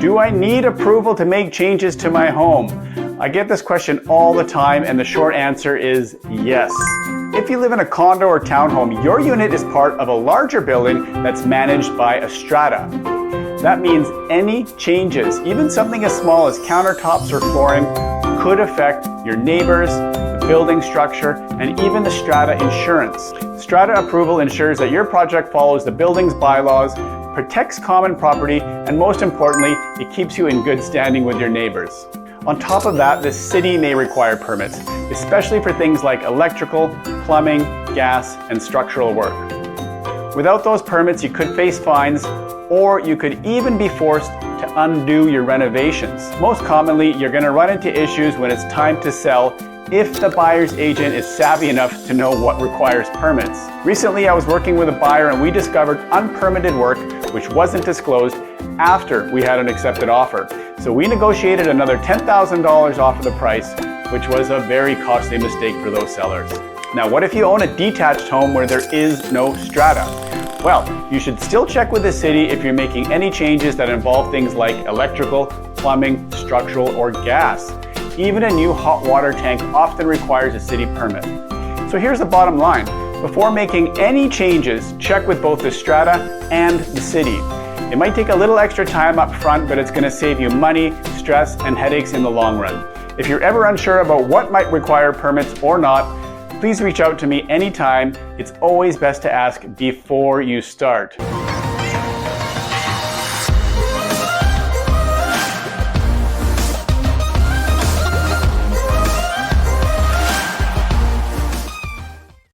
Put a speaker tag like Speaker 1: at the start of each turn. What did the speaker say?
Speaker 1: Do I need approval to make changes to my home? I get this question all the time, and the short answer is yes. If you live in a condo or townhome, your unit is part of a larger building that's managed by a strata. That means any changes, even something as small as countertops or flooring, could affect your neighbors, the building structure, and even the strata insurance. Strata approval ensures that your project follows the building's bylaws, protects common property, and most importantly, it keeps you in good standing with your neighbors. On top of that, the city may require permits, especially for things like electrical, plumbing, gas, and structural work. Without those permits, you could face fines, or you could even be forced to undo your renovations. Most commonly, you're going to run into issues when it's time to sell if the buyer's agent is savvy enough to know what requires permits. Recently, I was working with a buyer and we discovered unpermitted work which wasn't disclosed after we had an accepted offer. So we negotiated another $10,000 off of the price, which was a very costly mistake for those sellers. Now, what if you own a detached home where there is no strata? Well, you should still check with the city if you're making any changes that involve things like electrical, plumbing, structural, or gas. Even a new hot water tank often requires a city permit. So here's the bottom line. Before making any changes, check with both the strata and the city. It might take a little extra time up front, but it's going to save you money, stress, and headaches in the long run. If you're ever unsure about what might require permits or not, please reach out to me anytime. It's always best to ask before you start.